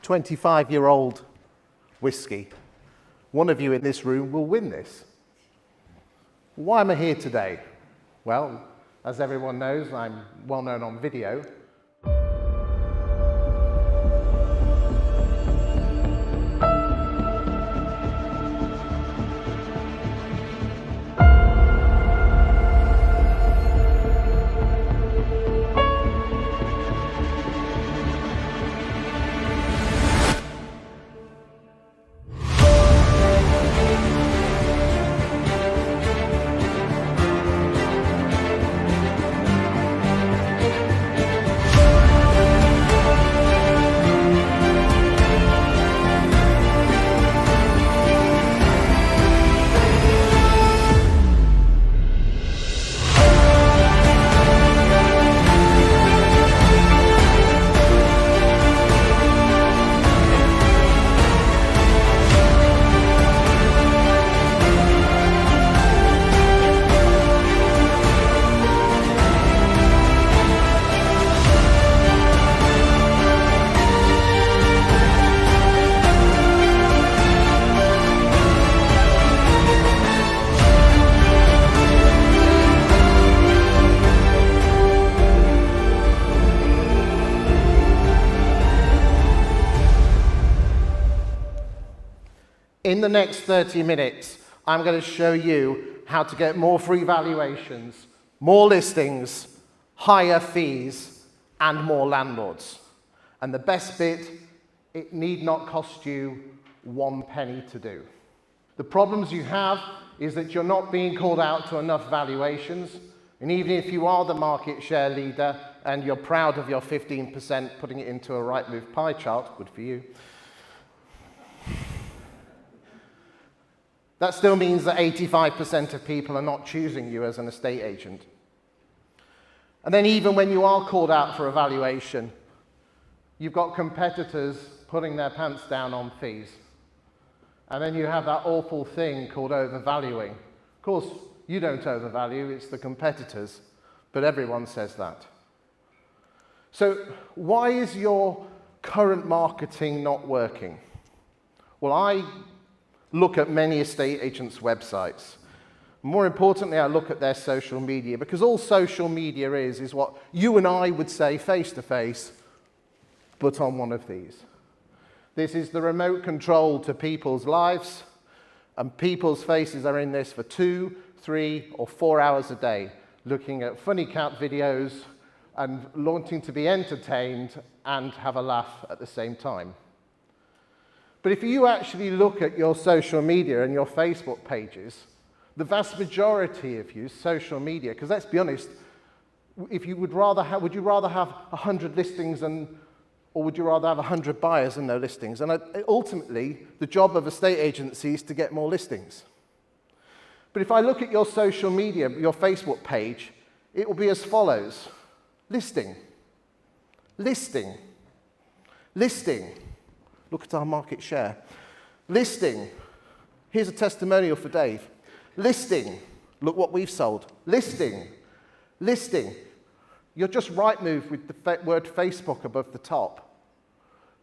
25-year-old whiskey. One of you in this room will win this. Why am I here today? Well, as everyone knows, I'm well known on video. In the next 30 minutes, I'm going to show you how to get more free valuations, more listings, higher fees, and more landlords. And the best bit, it need not cost you 1 penny to do. The problems you have is that you're not being called out to enough valuations, and even if you are the market share leader and you're proud of your 15% putting it into a Rightmove pie chart, good for you, that still means that 85% of people are not choosing you as an estate agent. And then even when you are called out for a valuation, you've got competitors putting their pants down on fees. And then you have that awful thing called overvaluing. Of course, you don't overvalue, it's the competitors, but everyone says that. So why is your current marketing not working? Well, I look at many estate agents' websites. More importantly, I look at their social media, because all social media is what you and I would say face to face, but on one of these. This is the remote control to people's lives, and people's faces are in this for 2, 3, or 4 hours a day, looking at funny cat videos and wanting to be entertained and have a laugh at the same time. But if you actually look at your social media and your Facebook pages, the vast majority of you social media, because let's be honest, if you would you rather have 100 listings or would you rather have 100 buyers and no listings? And ultimately, the job of estate agency is to get more listings. But if I look at your social media, your Facebook page, it will be as follows: listing, listing, listing. Look at our market share. Listing. Here's a testimonial for Dave. Listing. Look what we've sold. Listing. Listing. You're just Rightmove with the word Facebook above the top.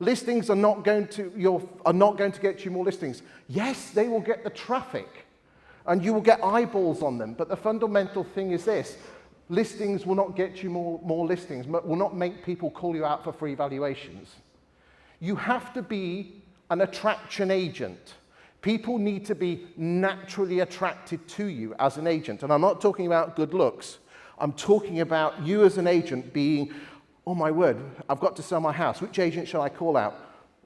Listings are not going to get you more listings. Yes, they will get the traffic, and you will get eyeballs on them. But the fundamental thing is this: listings will not get you more listings. Will not make people call you out for free valuations. You have to be an attraction agent. People need to be naturally attracted to you as an agent. And I'm not talking about good looks. I'm talking about you as an agent being, oh my word, I've got to sell my house. Which agent shall I call out?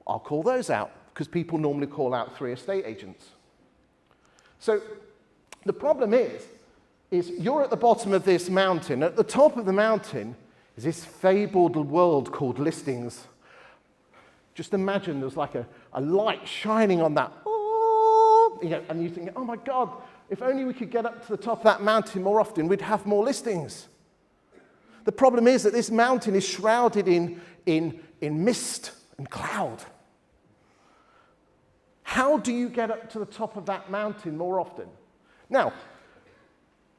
I'll call those out, because people normally call out 3 estate agents. So the problem is you're at the bottom of this mountain. At the top of the mountain is this fabled world called listings. Just imagine there's like a light shining on that, and you think, oh my God, if only we could get up to the top of that mountain more often, we'd have more listings. The problem is that this mountain is shrouded in mist and cloud. How do you get up to the top of that mountain more often? Now,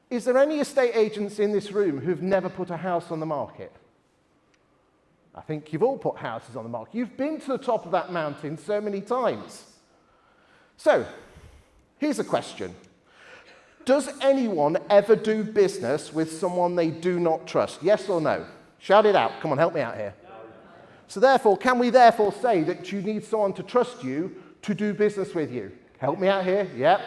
is there any estate agents in this room who've never put a house on the market? I think you've all put houses on the market. You've been to the top of that mountain so many times. So, here's a question. Does anyone ever do business with someone they do not trust? Yes or no? Shout it out. Come on, help me out here. No. So therefore, can we therefore say that you need someone to trust you to do business with you? Help me out here. Yep.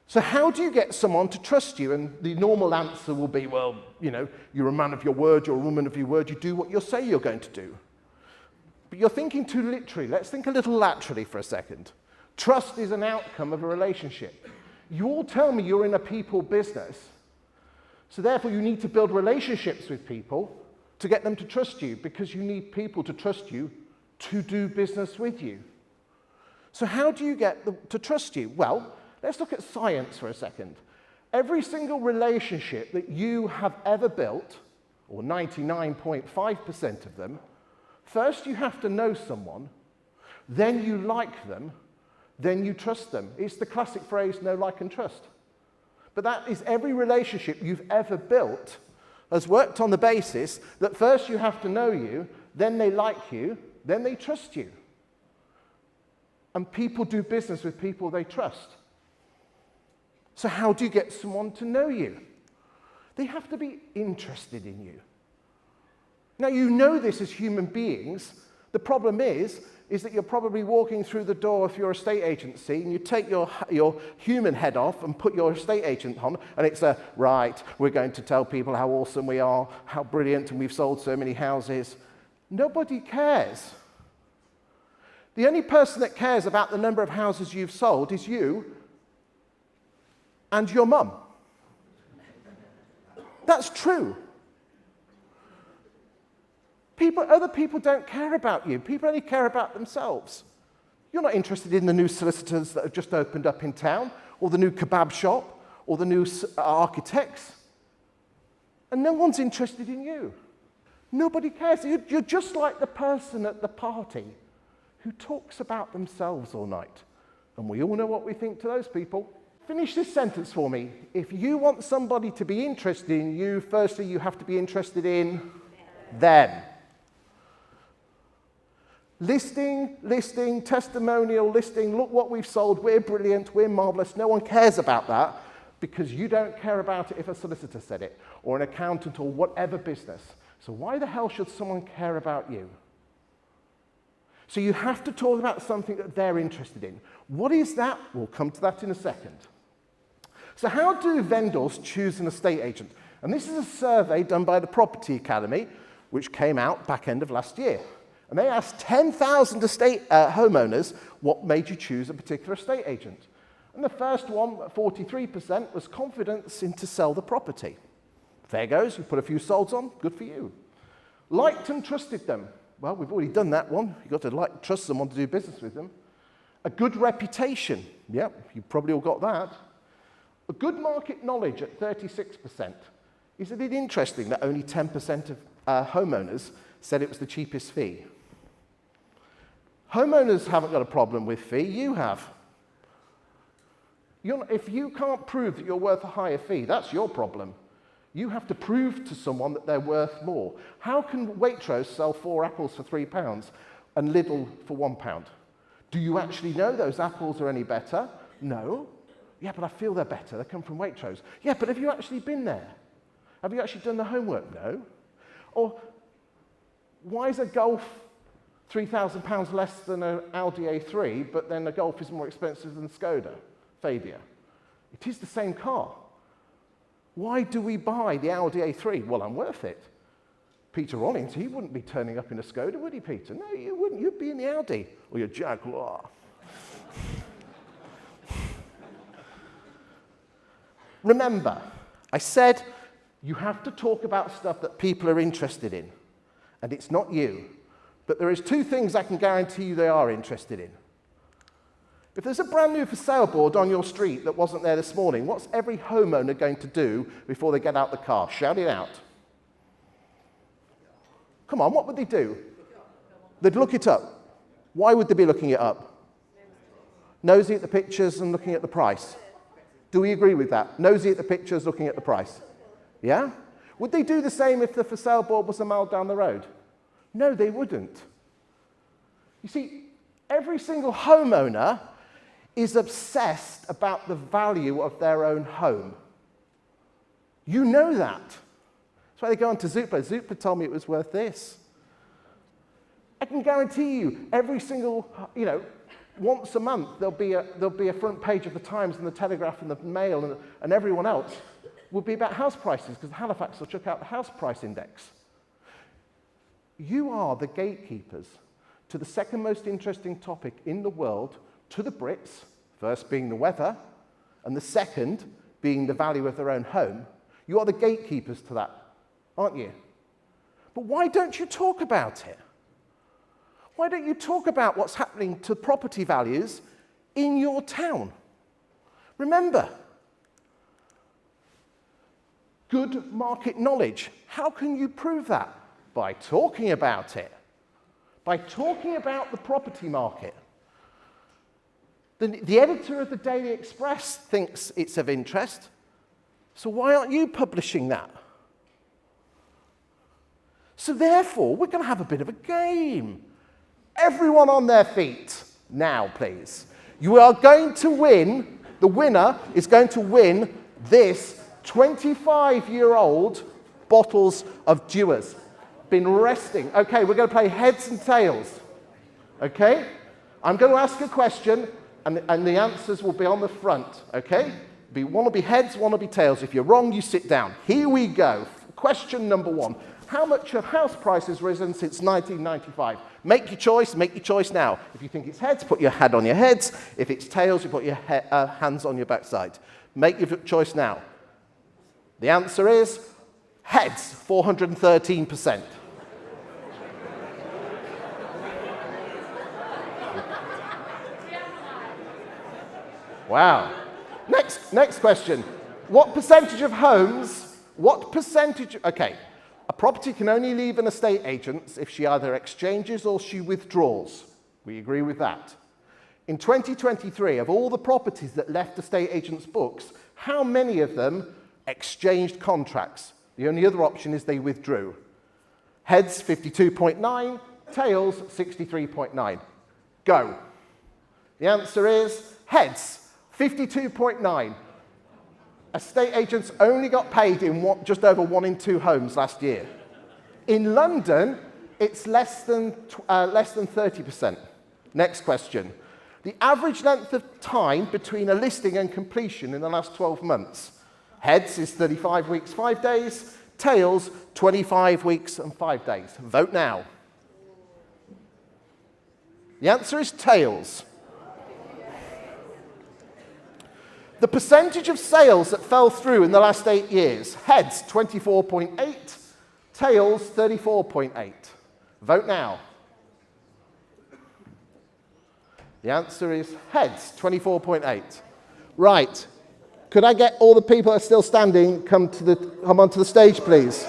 So how do you get someone to trust you? And the normal answer will be, well, you know, you're a man of your word, you're a woman of your word, you do what you say you're going to do. But you're thinking too literally. Let's think a little laterally for a second. Trust is an outcome of a relationship. You all tell me you're in a people business, so therefore you need to build relationships with people to get them to trust you, because you need people to trust you to do business with you. So how do you get them to trust you? Well, let's look at science for a second. Every single relationship that you have ever built, or 99.5% of them, first you have to know someone, then you like them, then you trust them. It's the classic phrase, know, like, and trust. But that is every relationship you've ever built has worked on the basis that first you have to know you, then they like you, then they trust you. And people do business with people they trust. So how do you get someone to know you? They have to be interested in you. Now, you know this as human beings. The problem is that you're probably walking through the door of your estate agency and you take your human head off and put your estate agent on, and it's right, we're going to tell people how awesome we are, how brilliant, and we've sold so many houses. Nobody cares. The only person that cares about the number of houses you've sold is you and your mum. That's true. Other people don't care about you. People only care about themselves. You're not interested in the new solicitors that have just opened up in town, or the new kebab shop, or the new architects. And no one's interested in you. Nobody cares. You're just like the person at the party who talks about themselves all night. And we all know what we think to those people. Finish this sentence for me. If you want somebody to be interested in you, firstly, you have to be interested in them. Listing, testimonial, listing, look what we've sold, we're brilliant, we're marvelous. No one cares about that because you don't care about it if a solicitor said it, or an accountant, or whatever business. So why the hell should someone care about you? So you have to talk about something that they're interested in. What is that? We'll come to that in a second. So how do vendors choose an estate agent? And this is a survey done by the Property Academy, which came out back end of last year. And they asked 10,000 homeowners, what made you choose a particular estate agent? And the first one, 43%, was confidence in to sell the property. There goes, you put a few solds on, good for you. Liked and trusted them. Well, we've already done that one. You've got to like, trust someone to do business with them. A good reputation. Yep, you've probably all got that. A good market knowledge at 36%. Isn't it interesting that only 10% of homeowners said it was the cheapest fee? Homeowners haven't got a problem with fee, you have. If you can't prove that you're worth a higher fee, that's your problem. You have to prove to someone that they're worth more. How can Waitrose sell 4 apples for £3 and Lidl for £1? Do you actually know those apples are any better? No. Yeah, but I feel they're better. They come from Waitrose. Yeah, but have you actually been there? Have you actually done the homework? No. Or why is a Golf £3,000 less than an Audi A3, but then a Golf is more expensive than Skoda, Fabia? It is the same car. Why do we buy the Audi A3? Well, I'm worth it. Peter Rollins, he wouldn't be turning up in a Skoda, would he, Peter? No, you wouldn't. You'd be in the Audi or your Jaguar. Remember, I said you have to talk about stuff that people are interested in, and it's not you. But there is 2 things I can guarantee you they are interested in. If there's a brand new for sale board on your street that wasn't there this morning, what's every homeowner going to do before they get out the car? Shout it out. Come on, what would they do? They'd look it up. Why would they be looking it up? Nosy at the pictures and looking at the price. Do we agree with that? Nosy at the pictures, looking at the price. Yeah? Would they do the same if the for sale board was a mile down the road? No, they wouldn't. You see, every single homeowner is obsessed about the value of their own home. You know that. That's why they go on to Zoopla. Zoopla told me it was worth this. I can guarantee you, every single, once a month, there'll be a front page of the Times and the Telegraph and the Mail and everyone else will be about house prices, because Halifax will check out the house price index. You are the gatekeepers to the second most interesting topic in the world to the Brits, first being the weather, and the second being the value of their own home. You are the gatekeepers to that, aren't you? But why don't you talk about it? Why don't you talk about what's happening to property values in your town? Remember, good market knowledge. How can you prove that? By talking about it. By talking about the property market. The editor of the Daily Express thinks it's of interest, so why aren't you publishing that? So therefore, we're going to have a bit of a game. Everyone on their feet now, please. You are going to win, the winner is going to win this 25-year-old bottles of Dewars. Been resting. Okay, we're going to play heads and tails. Okay? I'm going to ask a question, and the answers will be on the front. Okay? One will be heads, one will be tails. If you're wrong, you sit down. Here we go. Question number 1. How much have house prices risen since 1995? Make your choice now. If you think it's heads, put your hand on your heads. If it's tails, you put your hands on your backside. Make your choice now. The answer is heads, 413%. Wow. Next question. What percentage of homes, okay, a property can only leave an estate agent if she either exchanges or she withdraws. We agree with that. In 2023, of all the properties that left estate agents' books, how many of them exchanged contracts? The only other option is they withdrew. Heads, 52.9, tails, 63.9. Go. The answer is heads, 52.9. Estate agents only got paid in just over 1 in 2 homes last year. In London, it's less than 30%. Next question. The average length of time between a listing and completion in the last 12 months. Heads is 35 weeks, 5 days. Tails, 25 weeks and 5 days. Vote now. The answer is tails. The percentage of sales that fell through in the last 8 years. Heads, 24.8. Tails, 34.8. Vote now. The answer is heads, 24.8. Right. Could I get all the people that are still standing come onto the stage, please?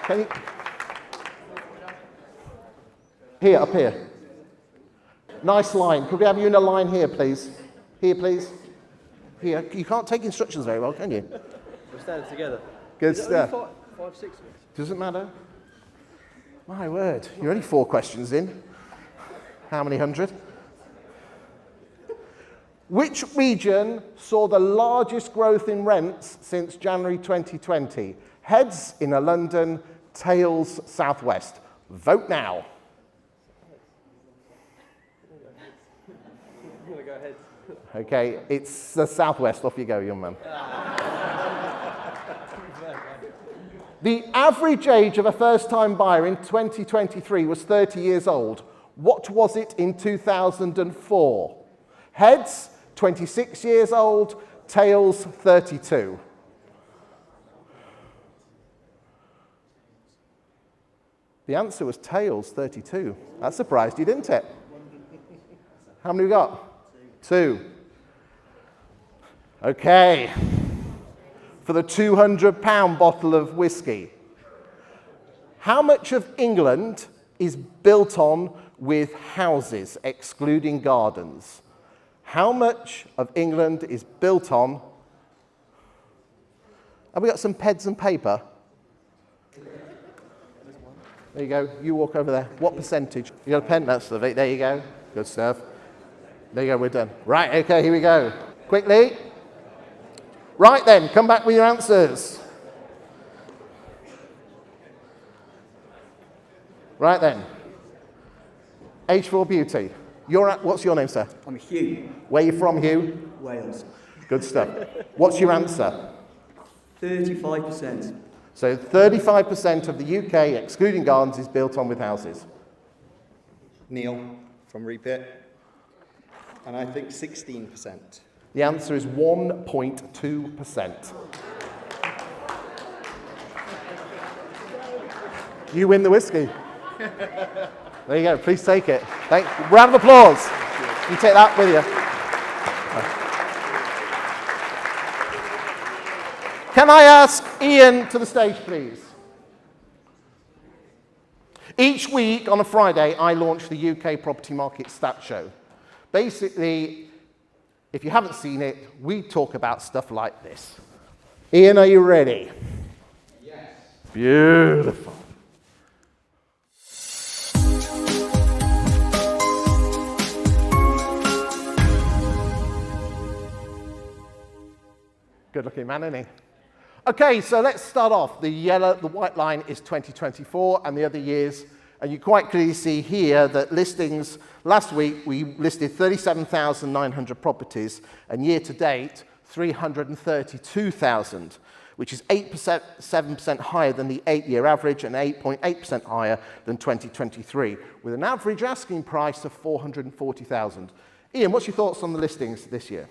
Can you? Here, up here. Nice line. Could we have you in a line here, please? Here, please. Here. You can't take instructions very well, can you? We're standing together. Good stuff. 5, 6. Doesn't matter. My word. You're only 4 questions in. How many hundred? Which region saw the largest growth in rents since January 2020? Heads, inner London. Tails, southwest. Vote now. Go ahead. Okay, it's the southwest. Off you go, young man. The average age of a first-time buyer in 2023 was 30 years old. What was it in 2004? Heads, 26 years old. Tails, 32. The answer was tails, 32. That surprised you, didn't it? How many we got? 2. Okay. For the £200 bottle of whiskey. How much of England is built on with houses, excluding gardens? How much of England is built on? Have we got some pens and paper? There you go. You walk over there. What percentage? You got a pen? That's lovely. There you go. Good stuff. There you go. We're done. Right. Okay. Here we go. Quickly. Right then. Come back with your answers. Right then. Age for beauty. What's your name, sir? I'm Hugh, Where are you from, Hugh? Wales. Good stuff. What's your answer? 35%. So 35% of the UK, excluding gardens, is built on with houses. Neil from Repeat, and I think 16%. The answer is 1.2%. You win the whiskey. There you go. Please take it. Round of applause. You take that with you. Can I ask Ian to the stage, please? Each week on a Friday, I launch the UK Property Market Stat Show. Basically, if you haven't seen it, we talk about stuff like this. Ian, are you ready? Yes. Beautiful. Good looking man, isn't he? Okay, so let's start off. The white line is 2024 and the other years. And you quite clearly see here that listings, last week we listed 37,900 properties, and year to date, 332,000, which is 7% higher than the 8-year average and 8.8% higher than 2023, with an average asking price of 440,000. Ian, what's your thoughts on the listings this year?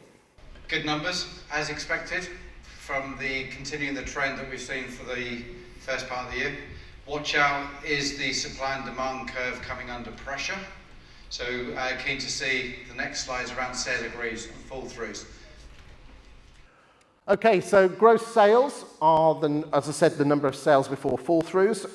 Good numbers, as expected, from continuing the trend that we've seen for the first part of the year. Watch out is the supply and demand curve coming under pressure. So keen to see the next slides around sale agrees and fall-throughs. Okay, so gross sales are, as I said, the number of sales before fall-throughs.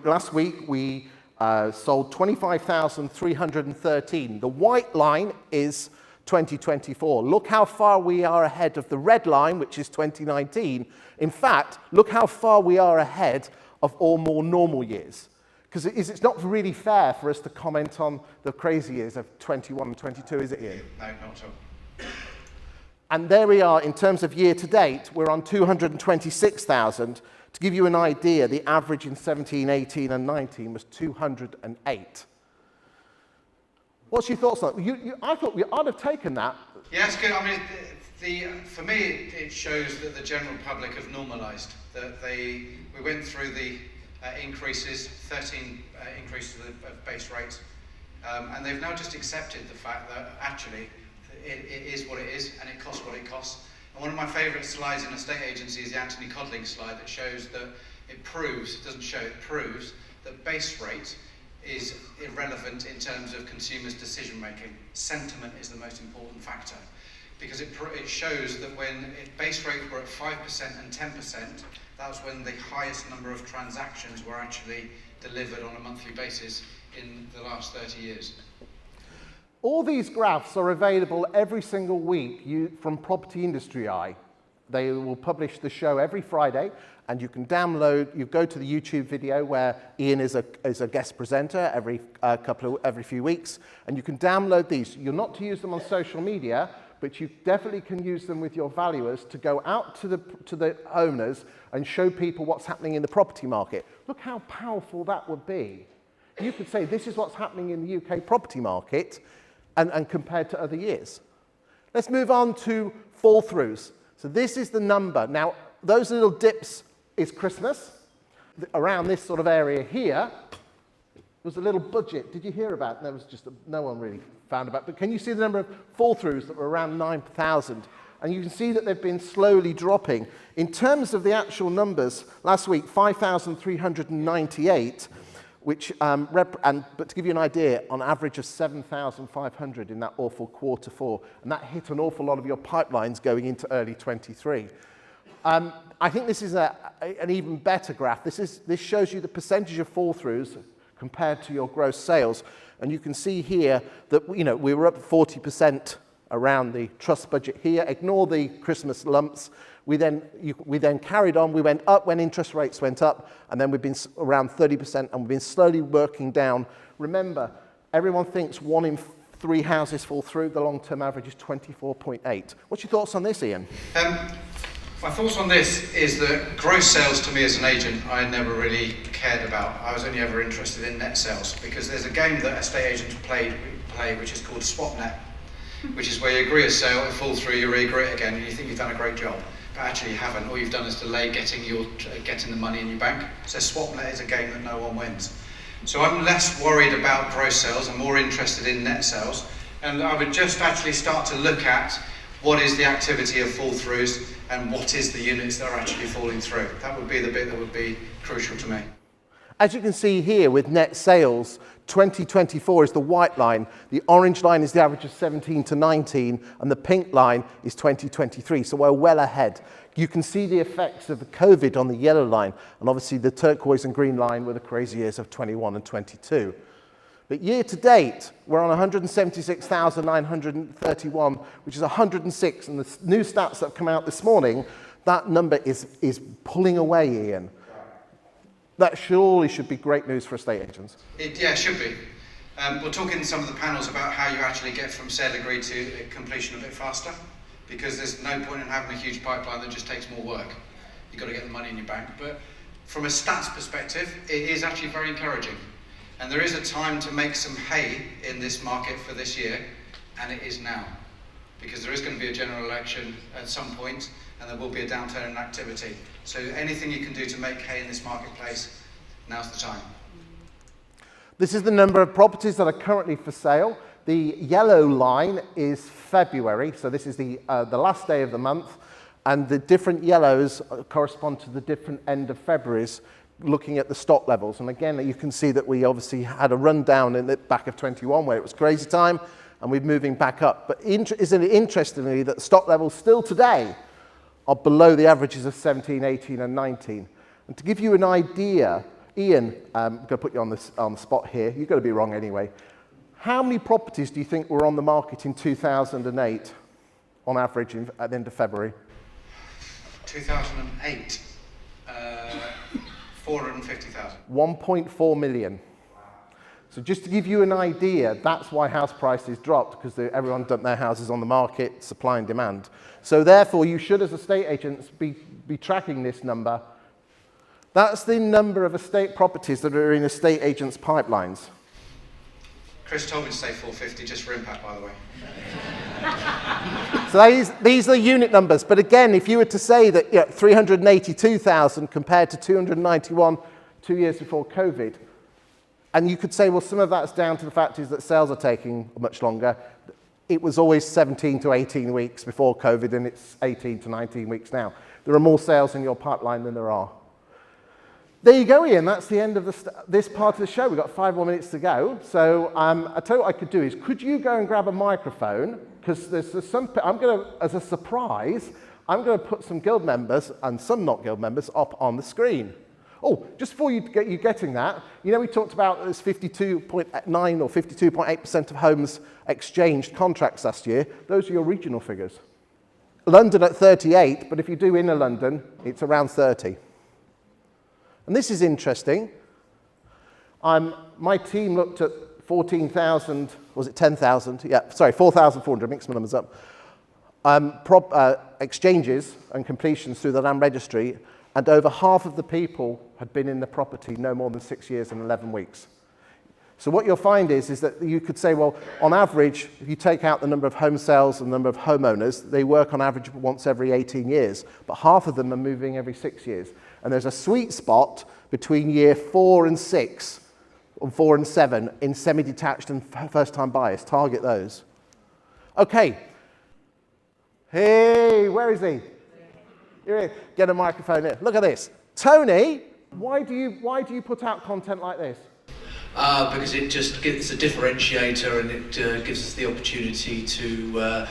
Last week we sold 25,313. The white line is 2024. Look how far we are ahead of the red line, which is 2019. In fact, look how far we are ahead of all more normal years. Because it's not really fair for us to comment on the crazy years of 21 and 22, is it, Ian? No, not at all. And there we are, in terms of year to date, we're on 226,000. To give you an idea, the average in 17, 18 and 19 was 208. What's your thoughts on that? I thought I'd have taken that. Yeah, it's good. I mean, for me, it shows that the general public have normalised. That we went through the increases, 13 increases of base rates, and they've now just accepted the fact that actually it is what it is and it costs what it costs. And one of my favourite slides in a estate agency is the Anthony Codling slide that shows that it proves that base rate is irrelevant in terms of consumers' decision making. Sentiment is the most important factor, because it shows that when base rates were at 5% and 10%, that was when the highest number of transactions were actually delivered on a monthly basis in the last 30 years. All these graphs are available every single week from Property Industry Eye. They will publish the show every Friday, and you can download. You go to the YouTube video where Ian is a guest presenter every few weeks, and you can download these. You're not to use them on social media, but you definitely can use them with your valuers to go out to the owners and show people what's happening in the property market. Look how powerful that would be. You could say this is what's happening in the UK property market, and compared to other years. Let's move on to fall-throughs. So this is the number. Now, those little dips is Christmas. Around this sort of area here, there was a little budget. Did you hear about it? There was just no one really found about it. But can you see the number of fall-throughs that were around 9,000? And you can see that they've been slowly dropping. In terms of the actual numbers, last week, 5,398, which, but to give you an idea, on average of 7,500 in that awful quarter four. And that hit an awful lot of your pipelines going into early 23. I think this is an even better graph. This shows you the percentage of fall-throughs compared to your gross sales. And you can see here that we were up 40% around the trust budget here. Ignore the Christmas lumps. We then carried on. We went up when interest rates went up, and then we've been around 30%, and we've been slowly working down. Remember, everyone thinks 1 in 3 houses fall through. The long-term average is 24.8. What's your thoughts on this, Ian? My thoughts on this is that gross sales to me as an agent, I never really cared about. I was only ever interested in net sales, because there's a game that estate agents play which is called swap net, which is where you agree a sale, it falls through, you re-agree it again, and you think you've done a great job. But actually you haven't. All you've done is delay getting the money in your bank. So swap net is a game that no one wins. So I'm less worried about gross sales, I'm more interested in net sales. And I would just actually start to look at what is the activity of fall-throughs and what is the units that are actually falling through. That would be the bit that would be crucial to me. As you can see here with net sales, 2024 is the white line, the orange line is the average of 17 to 19, and the pink line is 2023, so we're well ahead. You can see the effects of the COVID on the yellow line, and obviously the turquoise and green line were the crazy years of 21 and 22. But year to date, we're on 176,931, which is 106, and the new stats that have come out this morning, that number is pulling away, Ian. That surely should be great news for estate agents. Yeah, it should be. We'll talk in some of the panels about how you actually get from sale agreed to completion a bit faster, because there's no point in having a huge pipeline that just takes more work. You've got to get the money in your bank. But from a stats perspective, it is actually very encouraging. And there is a time to make some hay in this market for this year, and it is now. Because there is going to be a general election at some point, and there will be a downturn in activity. So anything you can do to make hay in this marketplace, now's the time. This is the number of properties that are currently for sale. The yellow line is February, so this is the last day of the month, and the different yellows correspond to the different end of Februaries, looking at the stock levels. And again, you can see that we obviously had a rundown in the back of 21 where it was crazy time, and we're moving back up. But isn't it interestingly that stock levels still today are below the averages of 17, 18 and 19. And to give you an idea, Ian, I'm going to put you on the spot here. You've got to be wrong anyway. How many properties do you think were on the market in 2008 on average at the end of February? 2008, 450,000. 1.4 million. So just to give you an idea, that's why house prices dropped, because everyone dumped their houses on the market, supply and demand. So therefore, you should, as estate agents, be tracking this number. That's the number of estate properties that are in estate agents' pipelines. Chris told me to say 450 just for impact, by the way. So these are unit numbers. But again, if you were to say that 382,000 compared to 291 2 years before COVID, and you could say, well, some of that's down to the fact is that sales are taking much longer. It was always 17 to 18 weeks before COVID, and it's 18 to 19 weeks now. There are more sales in your pipeline than there are. There you go, Ian. That's the end of this part of the show. We've got 5 more minutes to go. So I tell you what I could do is, could you go and grab a microphone? Because there's some, I'm going to, as a surprise, I'm going to put some guild members and some not guild members up on the screen. Oh, just before you getting that, you know we talked about this 52.9 or 52.8% of homes exchanged contracts last year. Those are your regional figures. London at 38, but if you do inner London, it's around 30. And this is interesting. My team looked at 14,000, was it 10,000? Yeah, sorry, 4,400, mix my numbers up. Exchanges and completions through the land registry, and over half of the people had been in the property no more than 6 years and 11 weeks. So what you'll find is that you could say, well, on average, if you take out the number of home sales and the number of homeowners, they work on average once every 18 years, but half of them are moving every 6 years. And there's a sweet spot between year 4 and 6, or 4 and 7, in semi-detached and first-time buyers. Target those. Okay. Hey, where is he? Here, get a microphone here. Look at this. Tony, why do you put out content like this? Because it just gives a differentiator, and it gives us the opportunity to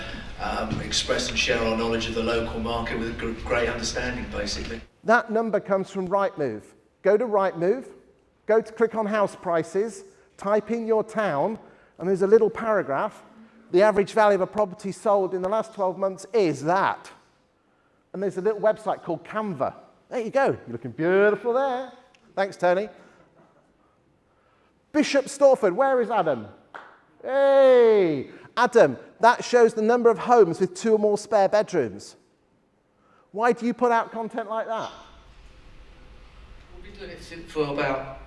express and share our knowledge of the local market with a great understanding, basically. That number comes from Rightmove. Go to Rightmove, click on house prices, type in your town, and there's a little paragraph the average value of a property sold in the last 12 months is that. And there's a little website called Canva. There you go. You're looking beautiful there. Thanks, Tony. Bishop Stortford, where is Adam? Hey, Adam, that shows the number of homes with 2 or more spare bedrooms. Why do you put out content like that? We've been doing it for about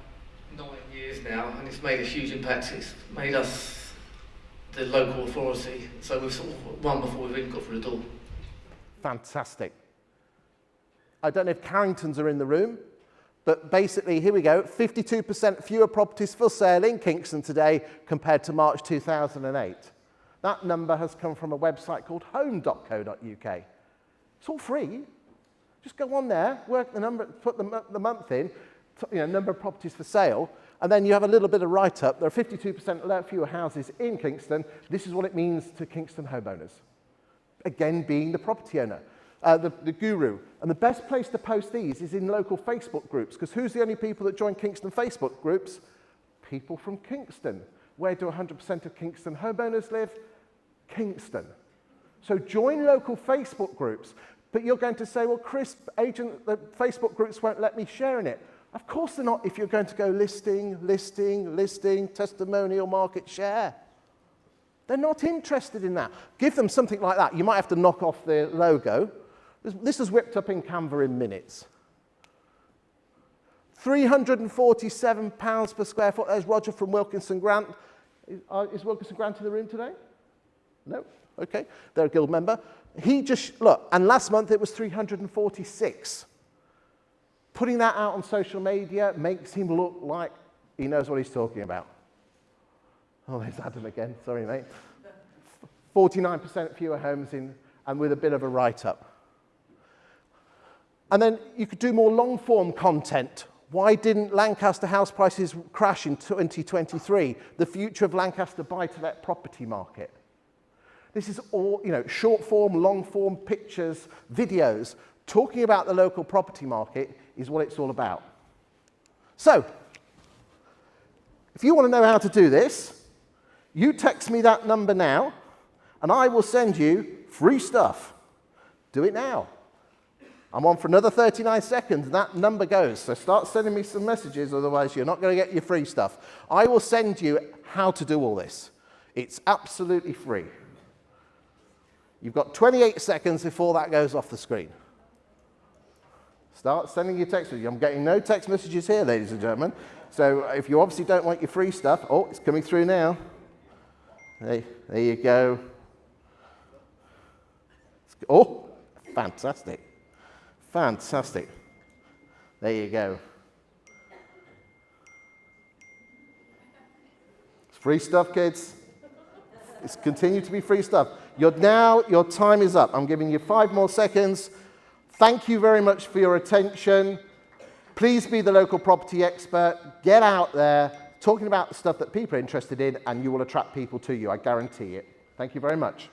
9 years now, and it's made a huge impact. It's made us the local authority, so we've sort of won before we've even got through the door. Fantastic. I don't know if Carringtons are in the room, but basically, here we go, 52% fewer properties for sale in Kingston today compared to March 2008. That number has come from a website called home.co.uk. It's all free. Just go on there, work the number, put the month in, number of properties for sale, and then you have a little bit of write-up. There are 52% fewer houses in Kingston. This is what it means to Kingston homeowners. Again, being the property owner, the guru. And the best place to post these is in local Facebook groups, because who's the only people that join Kingston Facebook groups? People from Kingston. Where do 100% of Kingston homeowners live? Kingston. So join local Facebook groups. But you're going to say, well, Chris, the Facebook groups won't let me share in it. Of course they're not if you're going to go listing, testimonial, market share. They're not interested in that. Give them something like that. You might have to knock off the logo. This is whipped up in Canva in minutes. £347 per square foot. There's Roger from Wilkinson Grant. Is Wilkinson Grant in the room today? No? Okay. They're a guild member. Look, and last month it was 346. Putting that out on social media makes him look like he knows what he's talking about. Oh, there's Adam again. Sorry, mate. 49% fewer homes in, and with a bit of a write-up. And then you could do more long-form content. Why didn't Lancaster house prices crash in 2023? The future of Lancaster buy-to-let property market. This is all, short-form, long-form pictures, videos. Talking about the local property market is what it's all about. So, if you want to know how to do this, you text me that number now, and I will send you free stuff. Do it now. I'm on for another 39 seconds, and that number goes. So start sending me some messages, otherwise you're not going to get your free stuff. I will send you how to do all this. It's absolutely free. You've got 28 seconds before that goes off the screen. Start sending your text messages. I'm getting no text messages here, ladies and gentlemen. So if you obviously don't want your free stuff, oh, it's coming through now. There you go. Oh, fantastic. Fantastic. There you go. It's free stuff, kids. It's continued to be free stuff. Your time is up. I'm giving you 5 more seconds. Thank you very much for your attention. Please be the local property expert. Get out there talking about the stuff that people are interested in, and you will attract people to you. I guarantee it. Thank you very much.